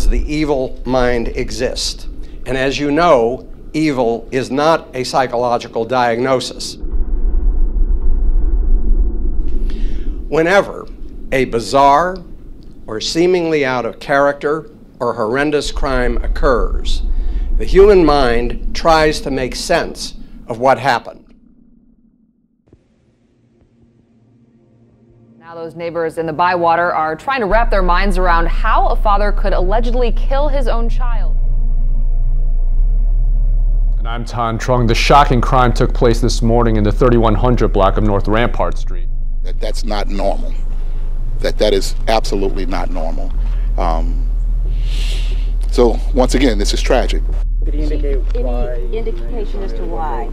does the evil mind exist? And as you know, evil is not a psychological diagnosis. Whenever a bizarre or seemingly out of character or horrendous crime occurs, the human mind tries to make sense of what happened. Now those neighbors in the Bywater are trying to wrap their minds around how a father could allegedly kill his own child. And I'm Tan Trung. The shocking crime took place this morning in the 3100 block of North Rampart Street. That's not normal. That is absolutely not normal. So once again, this is tragic. Could he indicate why? Any indication as to why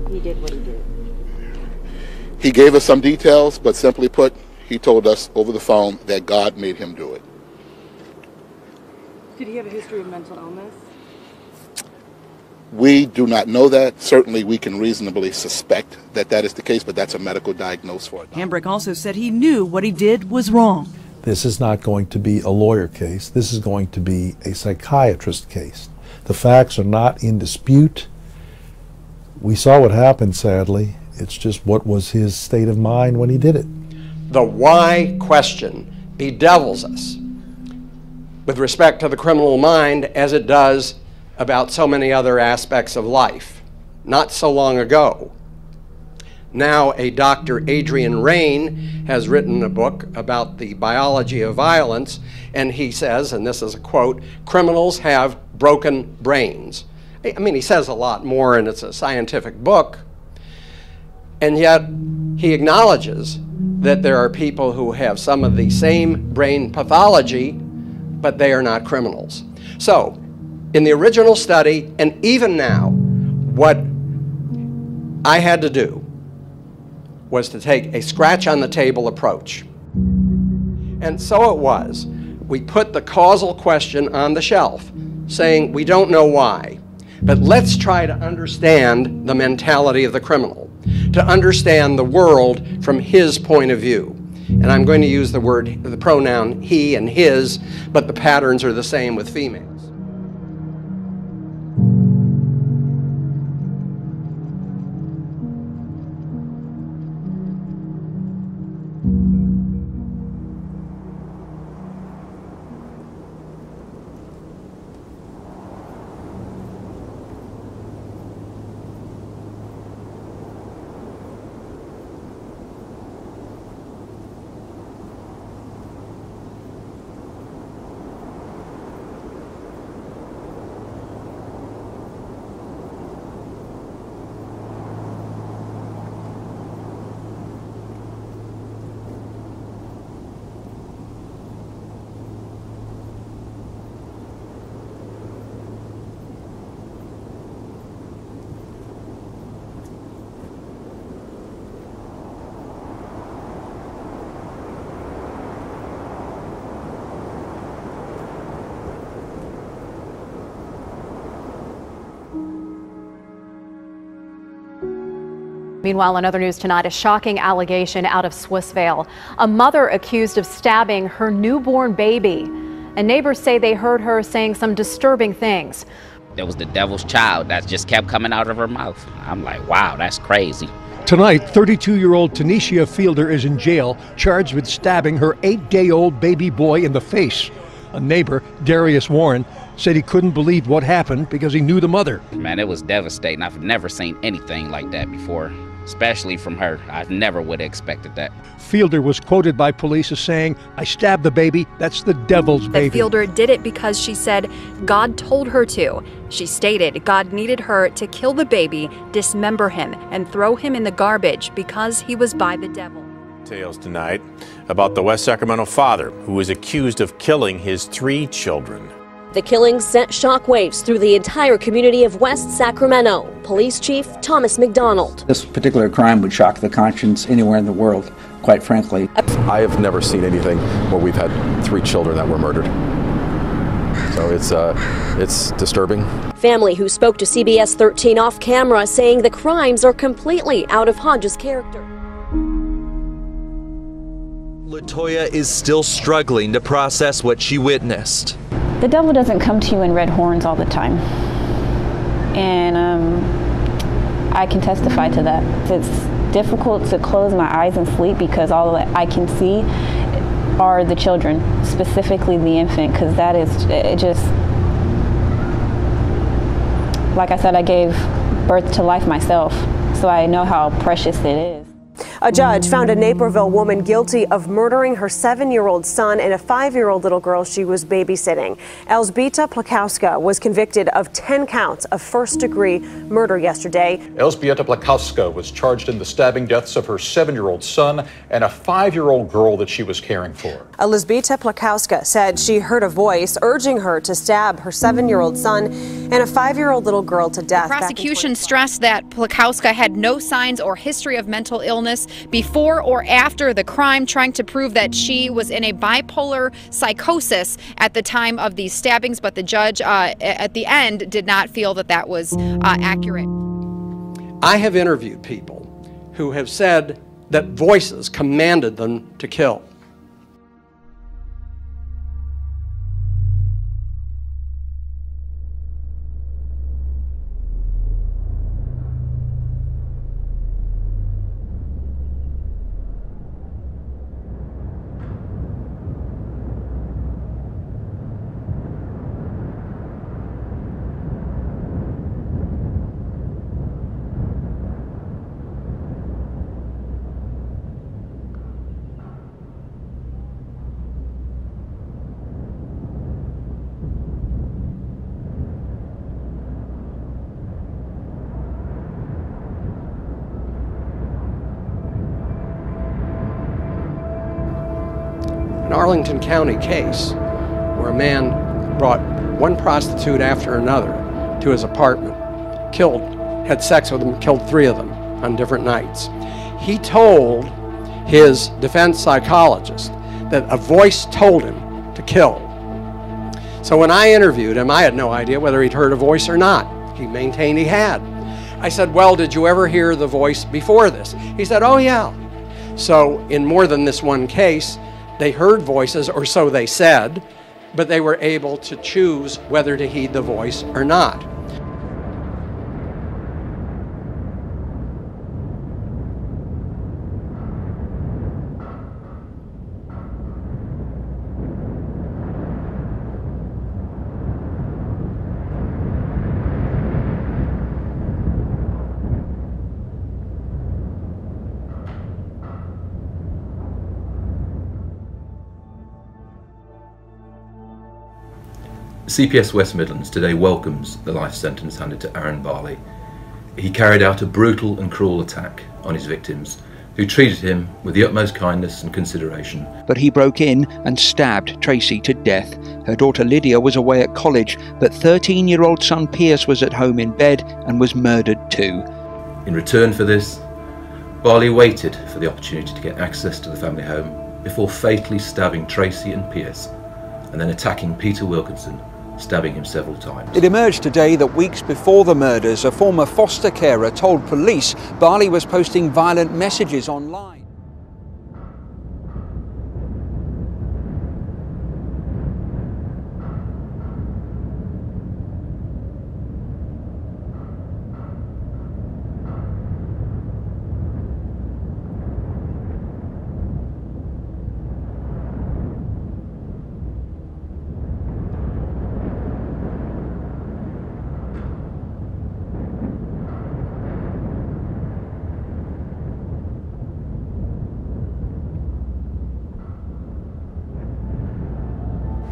he did what he did? He gave us some details, but simply put, he told us over the phone that God made him do it. Did he have a history of mental illness? We do not know that. Certainly we can reasonably suspect that that is the case, but that's a medical diagnosis for it. Hambrick also said he knew what he did was wrong. This is not going to be a lawyer case. This is going to be a psychiatrist case. The facts are not in dispute. We saw what happened, sadly. It's just what was his state of mind when he did it. The why question bedevils us with respect to the criminal mind as it does about so many other aspects of life. Not so long ago, now a Dr. Adrian Rain has written a book about the biology of violence, and he says, and this is a quote, "Criminals have broken brains." I mean, he says a lot more, and it's a scientific book, and yet he acknowledges that there are people who have some of the same brain pathology, but they are not criminals. So, in the original study, and even now, what I had to do was to take a scratch on the table approach. And so it was. We put the causal question on the shelf, saying we don't know why, but let's try to understand the mentality of the criminal, to understand the world from his point of view. And I'm going to use the pronoun he and his, but the patterns are the same with females. Meanwhile, in other news tonight, a shocking allegation out of Swissvale. A mother accused of stabbing her newborn baby. And neighbors say they heard her saying some disturbing things. There was the devil's child that just kept coming out of her mouth. I'm like, wow, that's crazy. Tonight, 32-year-old Tanisha Fielder is in jail, charged with stabbing her 8-day-old baby boy in the face. A neighbor, Darius Warren, said he couldn't believe what happened because he knew the mother. Man, it was devastating. I've never seen anything like that before, especially from her. I never would have expected that. Fielder was quoted by police as saying, "I stabbed the baby, that's the devil's baby." That Fielder did it because she said God told her to. She stated God needed her to kill the baby, dismember him, and throw him in the garbage because he was by the devil. Tales tonight about the West Sacramento father who was accused of killing his 3 children. The killing sent shockwaves through the entire community of West Sacramento. Police Chief Thomas McDonald. This particular crime would shock the conscience anywhere in the world, quite frankly. I have never seen anything where we've had 3 children that were murdered. So it's disturbing. Family who spoke to CBS 13 off camera saying the crimes are completely out of Hodges' character. LaToya is still struggling to process what she witnessed. The devil doesn't come to you in red horns all the time. And I can testify to that. It's difficult to close my eyes and sleep because all that I can see are the children, specifically the infant, because that is, it just, like I said, I gave birth to life myself, so I know how precious it is. A judge found a Naperville woman guilty of murdering her 7-year-old son and a 5-year-old little girl she was babysitting. Elzbieta Plakowska was convicted of 10 counts of first-degree murder yesterday. Elzbieta Plakowska was charged in the stabbing deaths of her 7-year-old son and a 5-year-old girl that she was caring for. Elzbieta Plakowska said she heard a voice urging her to stab her 7-year-old son and a 5-year-old little girl to death. The prosecution stressed that Plakowska had no signs or history of mental illness before or after the crime, trying to prove that she was in a bipolar psychosis at the time of these stabbings, but the judge at the end did not feel that that was accurate. I have interviewed people who have said that voices commanded them to kill. An Arlington County case where a man brought one prostitute after another to his apartment, had sex with them, killed 3 of them on different nights. He told his defense psychologist that a voice told him to kill. So when I interviewed him, I had no idea whether he'd heard a voice or not. He maintained he had. I said, well, did you ever hear the voice before this? He said, oh yeah. So in more than this one case, they heard voices, or so they said, but they were able to choose whether to heed the voice or not. CPS West Midlands today welcomes the life sentence handed to Aaron Barley. He carried out a brutal and cruel attack on his victims, who treated him with the utmost kindness and consideration. But he broke in and stabbed Tracy to death. Her daughter Lydia was away at college, but 13-year-old son Pierce was at home in bed and was murdered too. In return for this, Barley waited for the opportunity to get access to the family home before fatally stabbing Tracy and Pierce, and then attacking Peter Wilkinson, stabbing him several times. It emerged today that weeks before the murders, a former foster carer told police Barley was posting violent messages online.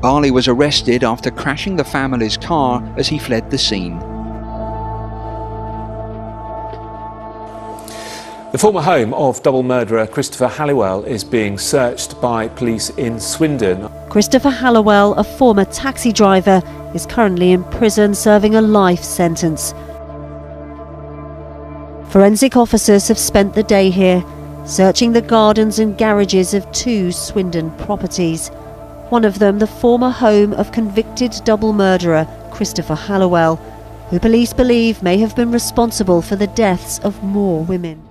Barley was arrested after crashing the family's car as he fled the scene. The former home of double murderer Christopher Halliwell is being searched by police in Swindon. Christopher Halliwell, a former taxi driver, is currently in prison serving a life sentence. Forensic officers have spent the day here, searching the gardens and garages of 2 Swindon properties. One of them the former home of convicted double murderer Christopher Halliwell, who police believe may have been responsible for the deaths of more women.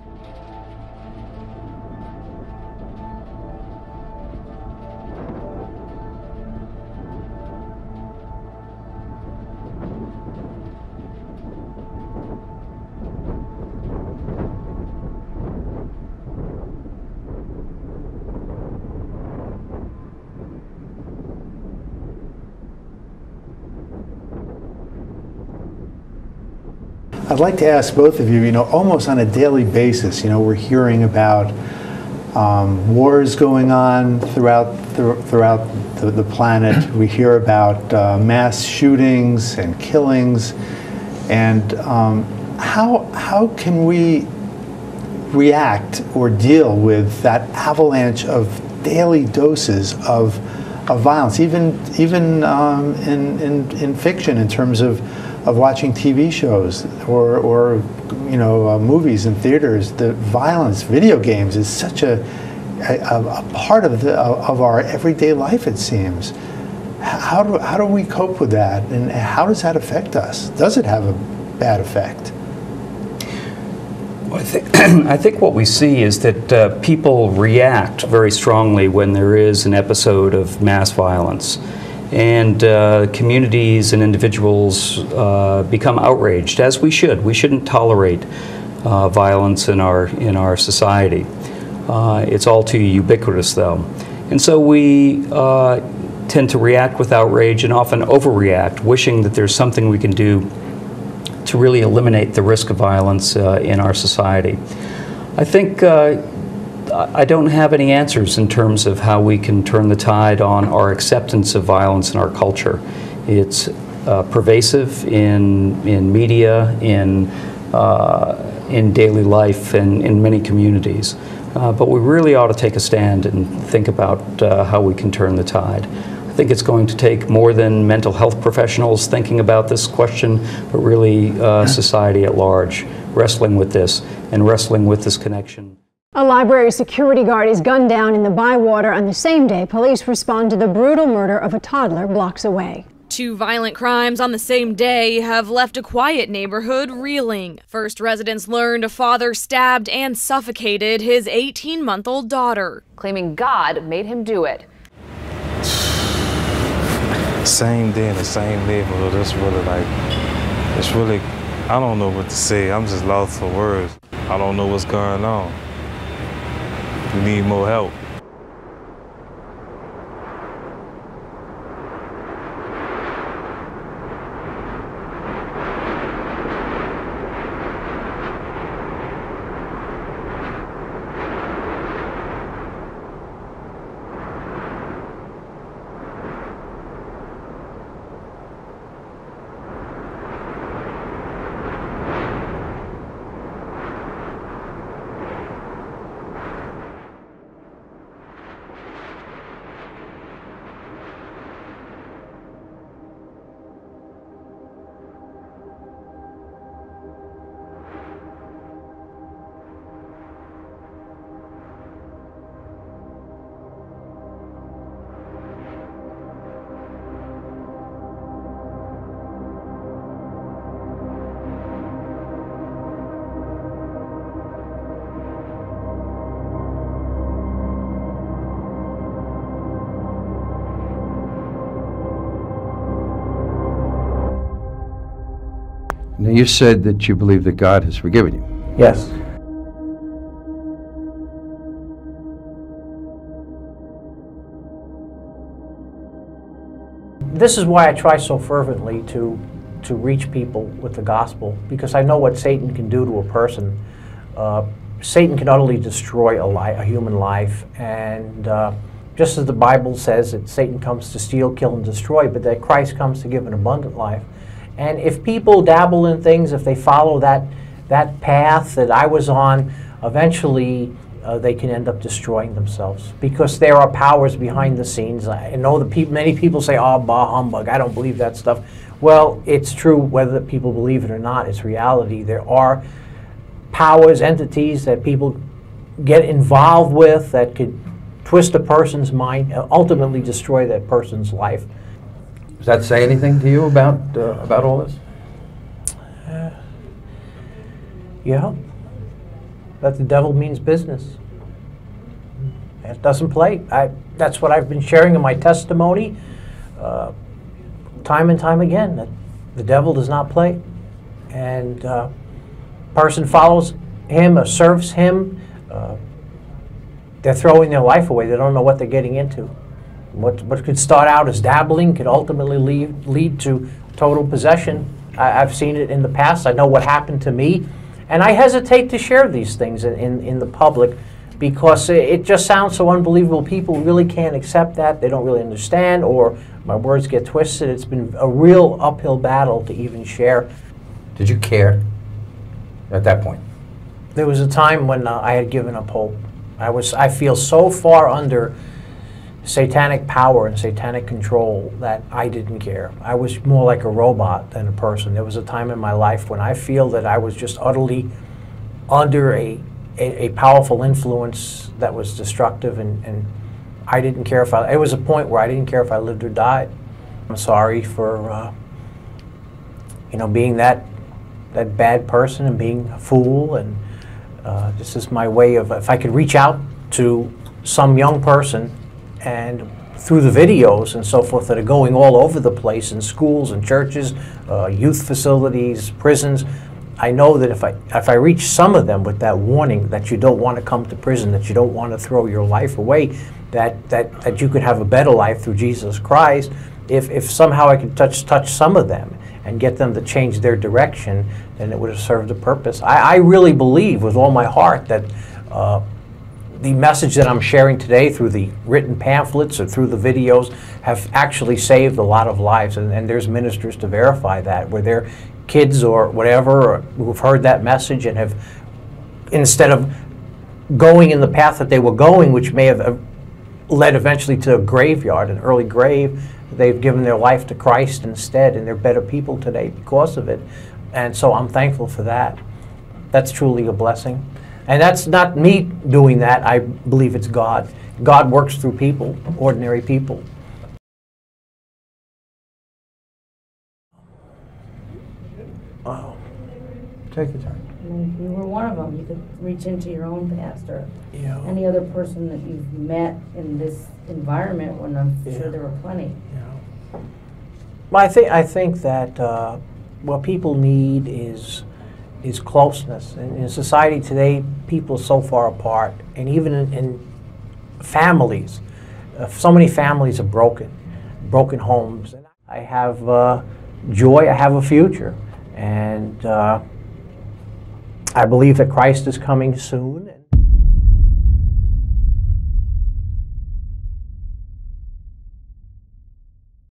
I'd like to ask both of you, almost on a daily basis, we're hearing about wars going on throughout the planet. We hear about mass shootings and killings, and how can we react or deal with that avalanche of daily doses of violence, even in fiction, in terms of watching TV shows or movies in theaters? The violence, video games, is such a part of our everyday life, it seems. How do we cope with that, and how does that affect us? Does it have a bad effect? Well, I think what we see is that people react very strongly when there is an episode of mass violence, and communities and individuals become outraged, as we should. We shouldn't tolerate violence in our society. It's all too ubiquitous, though, and so we tend to react with outrage and often overreact, wishing that there's something we can do to really eliminate the risk of violence in our society. I think I don't have any answers in terms of how we can turn the tide on our acceptance of violence in our culture. It's pervasive in media, in daily life, and in many communities. But we really ought to take a stand and think about how we can turn the tide. I think it's going to take more than mental health professionals thinking about this question, but really society at large wrestling with this and wrestling with this connection. A library security guard is gunned down in the Bywater on the same day police respond to the brutal murder of a toddler blocks away. Two violent crimes on the same day have left a quiet neighborhood reeling. First, residents learned a father stabbed and suffocated his 18-month-old daughter, claiming God made him do it. Same day in the same neighborhood. It's really, I don't know what to say. I'm just lost for words. I don't know what's going on. We need more help. Now, you said that you believe that God has forgiven you. Yes. This is why I try so fervently to reach people with the gospel, because I know what Satan can do to a person. Satan can utterly destroy a human life, and just as the Bible says that Satan comes to steal, kill, and destroy, but that Christ comes to give an abundant life. And if people dabble in things, if they follow that path that I was on, eventually they can end up destroying themselves, because there are powers behind the scenes. I know many people say, "Oh, bah humbug, I don't believe that stuff." Well, it's true whether people believe it or not. It's reality. There are powers, entities that people get involved with that could twist a person's mind, ultimately destroy that person's life. Does that say anything to you about all this? Yeah, that the devil means business. It doesn't play. That's what I've been sharing in my testimony, time and time again. That the devil does not play, and person follows him or serves him, they're throwing their life away. They don't know what they're getting into. What could start out as dabbling could ultimately lead to total possession I've seen it in the past. I know what happened to me. And I hesitate to share these things in the public because it just sounds so unbelievable. People really can't accept that. They don't really understand, or my words get twisted. It's been a real uphill battle to even share. Did you care at that point? There was a time when I had given up hope. I feel so far under satanic power and satanic control that I didn't care. I was more like a robot than a person. There was a time in my life when I feel that I was just utterly under a powerful influence that was destructive, and I didn't care if it was a point where I didn't care if I lived or died. I'm sorry for being that bad person and being a fool, and this is my way of, if I could reach out to some young person and through the videos and so forth that are going all over the place in schools and churches, youth facilities, prisons, I know that if I reach some of them with that warning that you don't want to come to prison, that you don't want to throw your life away, that you could have a better life through Jesus Christ, if somehow I could touch some of them and get them to change their direction, then it would have served a purpose. I really believe with all my heart that the message that I'm sharing today through the written pamphlets or through the videos have actually saved a lot of lives, and there's ministers to verify that, where their kids or whatever who've heard that message and have, instead of going in the path that they were going, which may have led eventually to a graveyard, an early grave, they've given their life to Christ instead, and they're better people today because of it. And so I'm thankful for that. That's truly a blessing. And that's not me doing that. I believe it's God. God works through people, ordinary people. Oh, take your time. If you were one of them, you could reach into your own past or any other person that you've met in this environment, when I'm sure there were plenty. Well, I think that what people need is closeness. In society today, people are so far apart, and even in families, so many families are broken homes. I have joy, I have a future, and I believe that Christ is coming soon.